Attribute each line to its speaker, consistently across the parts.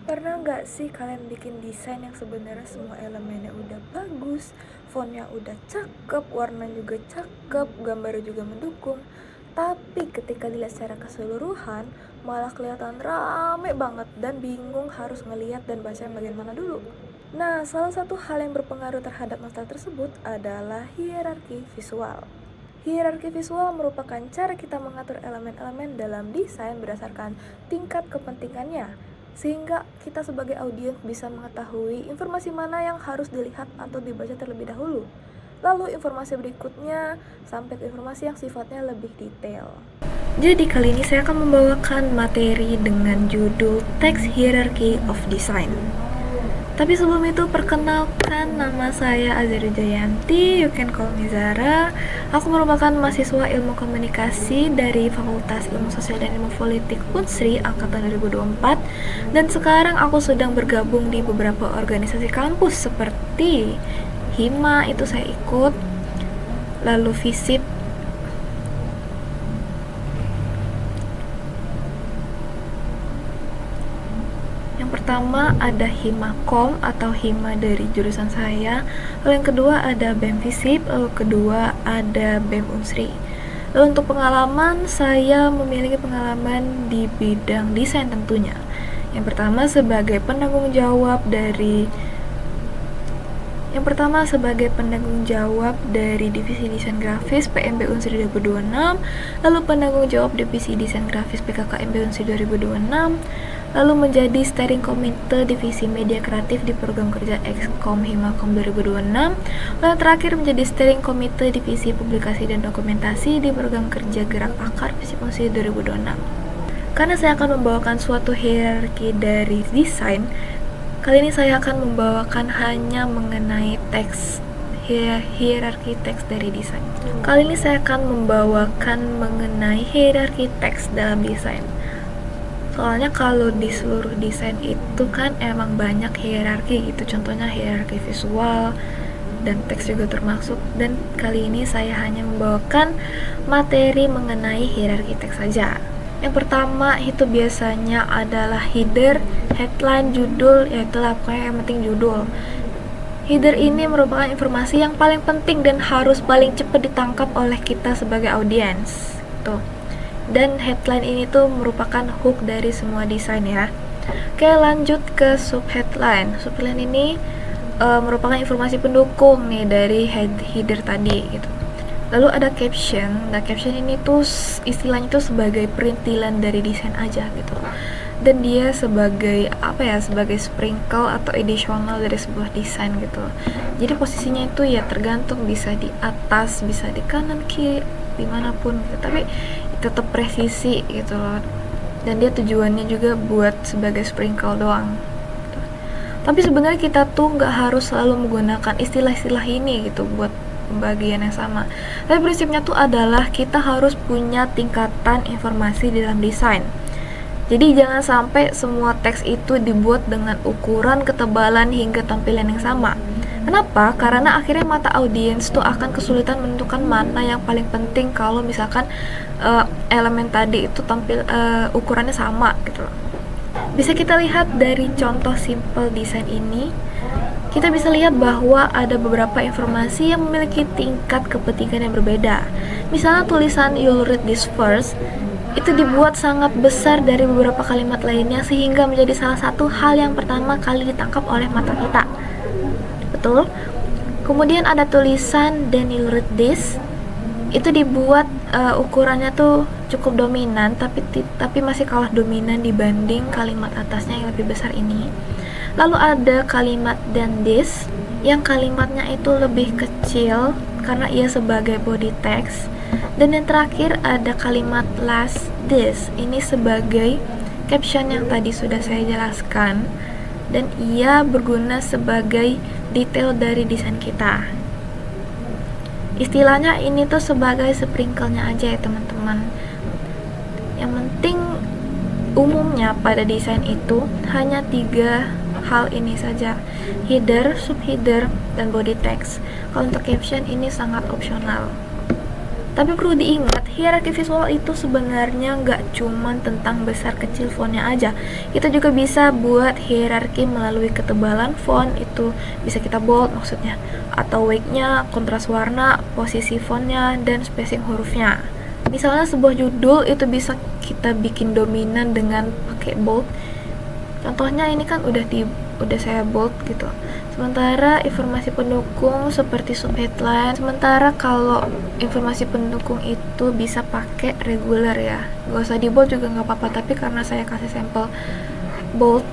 Speaker 1: Pernah nggak sih kalian bikin desain yang sebenarnya semua elemennya udah bagus, fontnya udah cakep, warna juga cakep, gambarnya juga mendukung, tapi ketika dilihat secara keseluruhan malah kelihatan rame banget dan bingung harus ngelihat dan baca yang bagian mana dulu? Nah, salah satu hal yang berpengaruh terhadap masalah tersebut adalah hierarki visual. Hierarki visual merupakan cara kita mengatur elemen-elemen dalam desain berdasarkan tingkat kepentingannya, sehingga kita sebagai audiens bisa mengetahui informasi mana yang harus dilihat atau dibaca terlebih dahulu. Lalu informasi berikutnya sampai ke informasi yang sifatnya lebih detail. Jadi kali ini saya akan membawakan materi dengan judul Text Hierarchy of Design. Tapi sebelum itu, perkenalkan, nama saya Azari Jayanti, you can call me Zara. Aku merupakan mahasiswa ilmu komunikasi dari Fakultas Ilmu Sosial dan Ilmu Politik Unsri angkatan 2024. Dan sekarang aku sedang bergabung di beberapa organisasi kampus seperti Hima, itu saya ikut, lalu Visip, pertama ada Himakom atau Hima dari jurusan saya, lalu yang kedua ada BEM Visip, lalu kedua ada BEM Unsri. Lalu untuk pengalaman, saya memiliki pengalaman di bidang desain tentunya. Yang pertama sebagai penanggung jawab dari Divisi Desain Grafis PMB Unsri 2026, lalu penanggung jawab Divisi Desain Grafis PKKMB Unsri 2026, lalu menjadi steering komite Divisi Media Kreatif di Program Kerja Ekskom Himakom 2026, lalu terakhir menjadi steering komite Divisi Publikasi dan Dokumentasi di Program Kerja Gerak Akar Visip Unsri 2026. Karena saya akan membawakan suatu hierarki dari desain, kali ini saya akan membawakan hanya mengenai teks, hierarki teks dari desain. Kali ini saya akan membawakan mengenai hierarki teks dalam desain. Soalnya kalau di seluruh desain itu kan emang banyak hierarki gitu, contohnya hierarki visual dan teks juga termasuk. Dan kali ini saya hanya membawakan materi mengenai hierarki teks saja. Yang pertama itu biasanya adalah header, headline, judul, yaitu pokoknya yang penting judul. Header ini merupakan informasi yang paling penting dan harus paling cepat ditangkap oleh kita sebagai audiens. Tuh. Dan headline ini tuh merupakan hook dari semua desain ya. Oke, lanjut ke subheadline. Subheadline ini merupakan informasi pendukung nih dari header tadi gitu. Lalu ada caption. Nah, caption ini tuh istilahnya tuh sebagai perintilan dari desain aja gitu. Dan dia sebagai sebagai sprinkle atau additional dari sebuah desain gitu. Jadi posisinya itu ya tergantung, bisa di atas, bisa di kanan, kiri, dimanapun gitu. Tapi tetap presisi gitu loh. Dan dia tujuannya juga buat sebagai sprinkle doang. Tapi sebenarnya kita tuh nggak harus selalu menggunakan istilah-istilah ini gitu buat pembagian yang sama. Tapi prinsipnya tuh adalah kita harus punya tingkatan informasi dalam desain. Jadi jangan sampai semua teks itu dibuat dengan ukuran, ketebalan, hingga tampilan yang sama. Kenapa? Karena akhirnya mata audiens tuh akan kesulitan menentukan mana yang paling penting kalau misalkan elemen tadi itu ukurannya sama gitu loh. Bisa kita lihat dari contoh simple desain ini. Kita bisa lihat bahwa ada beberapa informasi yang memiliki tingkat kepentingan yang berbeda. Misalnya tulisan "You'll read this first" itu dibuat sangat besar dari beberapa kalimat lainnya sehingga menjadi salah satu hal yang pertama kali ditangkap oleh mata kita. Betul? Kemudian ada tulisan "Then you'll read this", itu dibuat ukurannya tuh cukup dominan, tapi masih kalah dominan dibanding kalimat atasnya yang lebih besar ini. Lalu ada kalimat "than this", yang kalimatnya itu lebih kecil karena ia sebagai body text. Dan yang terakhir ada kalimat "last this", ini sebagai caption yang tadi sudah saya jelaskan, dan ia berguna sebagai detail dari desain kita. Istilahnya ini tuh sebagai sprinkle-nya aja ya teman-teman. Yang penting umumnya pada desain itu hanya 3 hal ini saja: header, subheader, dan body text. Kalau untuk caption ini sangat opsional. Tapi perlu diingat, hierarki visual itu sebenarnya nggak cuma tentang besar kecil fontnya aja. Kita juga bisa buat hierarki melalui ketebalan font, itu bisa kita bold maksudnya, atau weight-nya, kontras warna, posisi fontnya, dan spacing hurufnya. Misalnya sebuah judul itu bisa kita bikin dominan dengan pakai bold. Contohnya ini kan udah saya bold gitu. Sementara informasi pendukung seperti subheadline, sementara kalau informasi pendukung itu bisa pakai regular ya, gak usah di bold juga nggak apa-apa, tapi karena saya kasih sampel bold.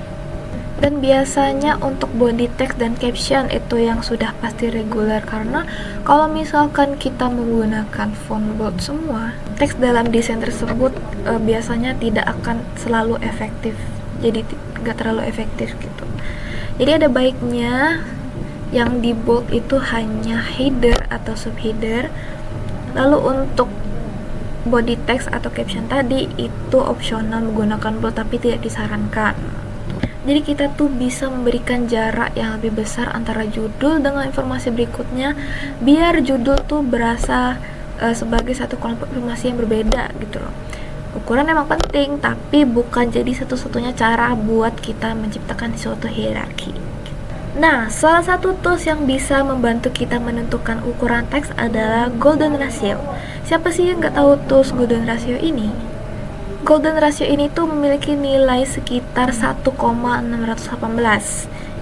Speaker 1: Dan biasanya untuk body text dan caption itu yang sudah pasti regular, karena kalau misalkan kita menggunakan font bold semua, teks dalam desain tersebut biasanya tidak akan selalu efektif, jadi nggak terlalu efektif gitu. Jadi ada baiknya yang di bold itu hanya header atau subheader. Lalu untuk body text atau caption tadi itu opsional menggunakan bold tapi tidak disarankan. Jadi kita tuh bisa memberikan jarak yang lebih besar antara judul dengan informasi berikutnya, biar judul tuh berasa sebagai satu kelompok informasi yang berbeda gitu loh. Ukuran emang penting, tapi bukan jadi satu-satunya cara buat kita menciptakan suatu hierarki. Nah, salah satu tools yang bisa membantu kita menentukan ukuran teks adalah Golden Ratio. Siapa sih yang nggak tahu tools Golden Ratio ini? Golden Ratio ini tuh memiliki nilai sekitar 1,618.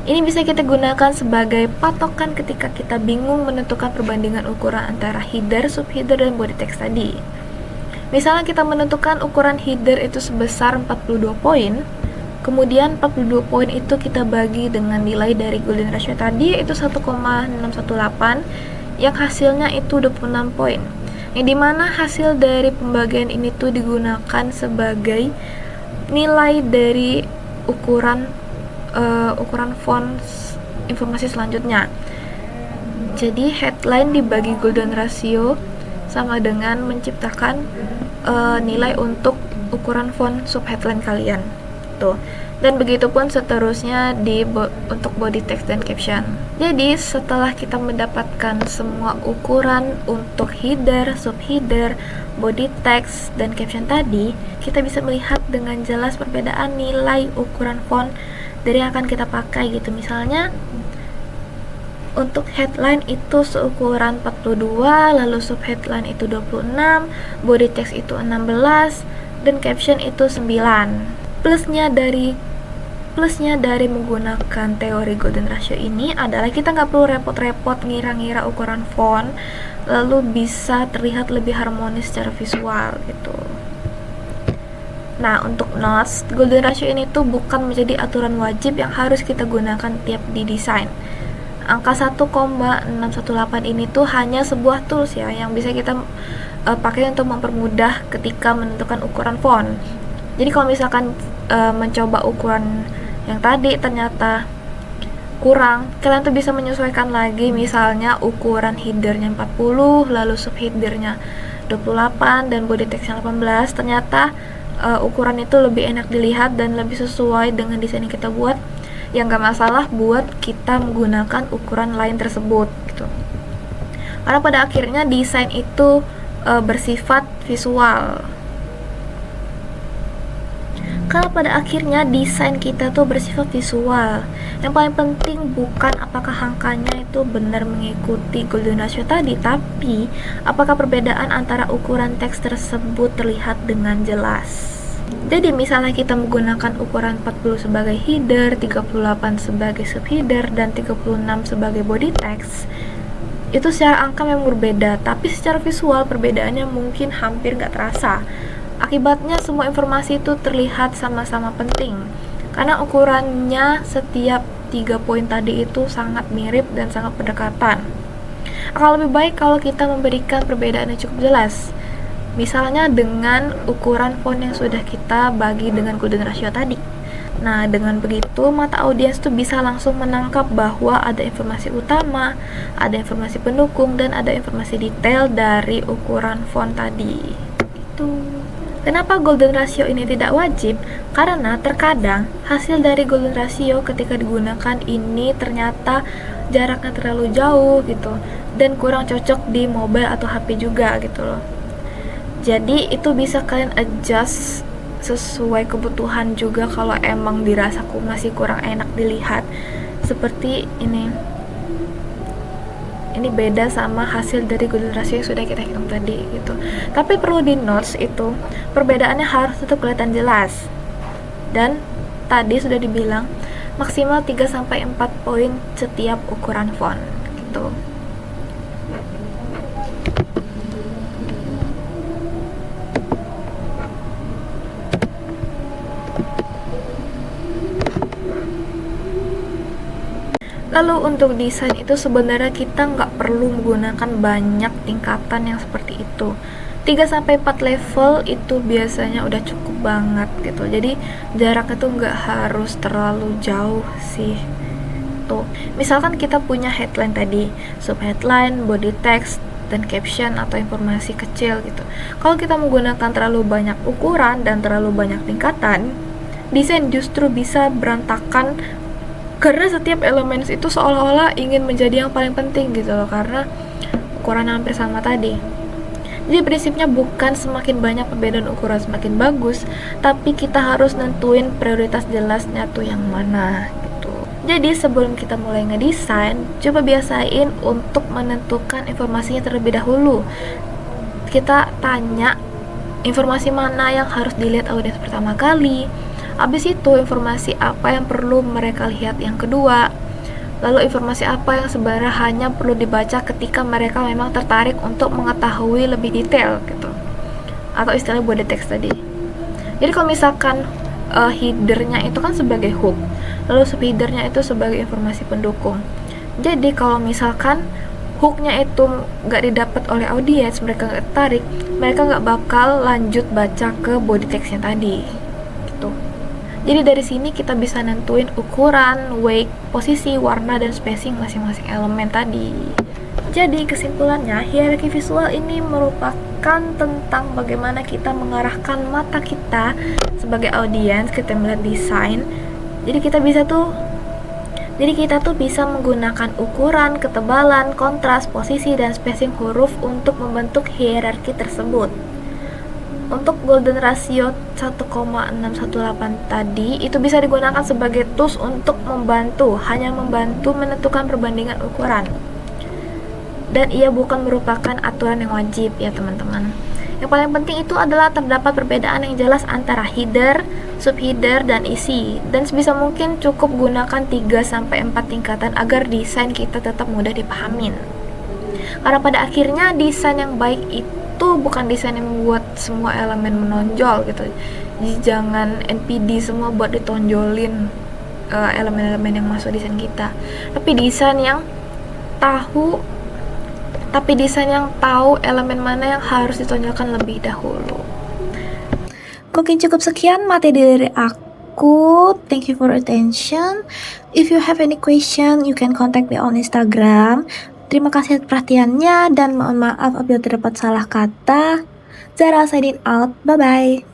Speaker 1: Ini bisa kita gunakan sebagai patokan ketika kita bingung menentukan perbandingan ukuran antara header, subheader, dan body text tadi. Misalnya kita menentukan ukuran header itu sebesar 42 poin, kemudian 42 poin itu kita bagi dengan nilai dari Golden Ratio tadi, yaitu 1,618, yang hasilnya itu 26 poin. Yang dimana hasil dari pembagian ini tuh digunakan sebagai nilai dari ukuran font informasi selanjutnya. Jadi headline dibagi Golden Ratio sama dengan menciptakan nilai untuk ukuran font subheadline kalian tuh. Dan begitupun seterusnya untuk body text dan caption. Jadi setelah kita mendapatkan semua ukuran untuk header, subheader, body text, dan caption tadi, kita bisa melihat dengan jelas perbedaan nilai ukuran font dari yang akan kita pakai gitu. Misalnya untuk headline itu seukuran 42, lalu subheadline itu 26, body text itu 16, dan caption itu 9. Plusnya dari menggunakan teori Golden Ratio ini adalah kita nggak perlu repot-repot ngira-ngira ukuran font, lalu bisa terlihat lebih harmonis secara visual gitu. Nah, untuk notes, Golden Ratio ini tuh bukan menjadi aturan wajib yang harus kita gunakan tiap di desain. Angka 1,618 ini tuh hanya sebuah tools ya yang bisa kita pakai untuk mempermudah ketika menentukan ukuran font. Jadi kalau misalkan mencoba ukuran yang tadi ternyata kurang, kalian tuh bisa menyesuaikan lagi, misalnya ukuran headernya 40, lalu subheadernya 28, dan body textnya 18. Ternyata ukuran itu lebih enak dilihat dan lebih sesuai dengan desain yang kita buat, yang gak masalah buat kita menggunakan ukuran lain tersebut gitu. Karena pada akhirnya desain itu bersifat visual. Kalau pada akhirnya desain kita tuh bersifat visual, yang paling penting bukan apakah angkanya itu benar mengikuti Golden Ratio tadi, tapi apakah perbedaan antara ukuran teks tersebut terlihat dengan jelas. Jadi misalnya kita menggunakan ukuran 40 sebagai header, 38 sebagai subheader, dan 36 sebagai body text, itu secara angka memang berbeda, tapi secara visual perbedaannya mungkin hampir nggak terasa. Akibatnya semua informasi itu terlihat sama-sama penting, karena ukurannya setiap 3 poin tadi itu sangat mirip dan sangat berdekatan. Akan lebih baik kalau kita memberikan perbedaan yang cukup jelas, misalnya dengan ukuran font yang sudah kita bagi dengan Golden Ratio tadi. Nah, dengan begitu mata audiens tuh bisa langsung menangkap bahwa ada informasi utama, ada informasi pendukung, dan ada informasi detail dari ukuran font tadi. Itu. Kenapa golden ratio ini tidak wajib? Karena terkadang hasil dari golden ratio ketika digunakan ini ternyata jaraknya terlalu jauh gitu dan kurang cocok di mobile atau HP juga gitu loh. Jadi itu bisa kalian adjust sesuai kebutuhan juga kalau emang dirasa masih kurang enak dilihat. Seperti ini beda sama hasil dari golden ratio yang sudah kita hitung tadi gitu. Tapi perlu di notes itu perbedaannya harus tetap kelihatan jelas. Dan tadi sudah dibilang maksimal 3-4 poin setiap ukuran font gitu. Lalu untuk desain itu sebenarnya kita nggak perlu menggunakan banyak tingkatan yang seperti itu. 3-4 level itu biasanya udah cukup banget gitu. Jadi jaraknya tuh nggak harus terlalu jauh sih. Tuh, misalkan kita punya headline tadi, subheadline, body text, dan caption atau informasi kecil gitu. Kalau kita menggunakan terlalu banyak ukuran dan terlalu banyak tingkatan, desain justru bisa berantakan karena setiap elemen itu seolah-olah ingin menjadi yang paling penting gitu loh, karena ukuran hampir sama tadi. Jadi prinsipnya bukan semakin banyak perbedaan ukuran semakin bagus, tapi kita harus nentuin prioritas jelasnya tuh yang mana gitu. Jadi sebelum kita mulai ngedesain, coba biasain untuk menentukan informasinya terlebih dahulu. Kita tanya informasi mana yang harus dilihat audiens pertama kali, habis itu informasi apa yang perlu mereka lihat yang kedua, lalu informasi apa yang sebenarnya hanya perlu dibaca ketika mereka memang tertarik untuk mengetahui lebih detail gitu, atau istilahnya body text tadi. Jadi kalau misalkan headernya itu kan sebagai hook, lalu subheadernya itu sebagai informasi pendukung. Jadi kalau misalkan hooknya itu nggak didapat oleh audiens, mereka nggak tertarik, mereka nggak bakal lanjut baca ke body textnya tadi gitu. Jadi dari sini kita bisa nentuin ukuran, weight, posisi, warna, dan spacing masing-masing elemen tadi. Jadi kesimpulannya, hierarki visual ini merupakan tentang bagaimana kita mengarahkan mata kita sebagai audiens ketika melihat desain. Jadi kita tuh bisa menggunakan ukuran, ketebalan, kontras, posisi, dan spacing huruf untuk membentuk hierarki tersebut. Untuk golden ratio 1,618 tadi itu bisa digunakan sebagai tools untuk hanya membantu menentukan perbandingan ukuran. Dan ia bukan merupakan aturan yang wajib ya teman-teman. Yang paling penting itu adalah terdapat perbedaan yang jelas antara header, subheader, dan isi. Dan sebisa mungkin cukup gunakan 3-4 tingkatan agar desain kita tetap mudah dipahamin. Karena pada akhirnya desain yang baik itu bukan desain yang membuat semua elemen menonjol gitu. Jadi jangan NPD semua buat ditonjolin elemen-elemen yang masuk desain kita. Tapi desain yang tahu elemen mana yang harus ditonjolkan lebih dahulu.
Speaker 2: Mungkin cukup sekian materi dari aku. Thank you for attention. If you have any question, you can contact me on Instagram. Terima kasih atas perhatiannya dan mohon maaf apabila terdapat salah kata. Zara signing out. Bye-bye.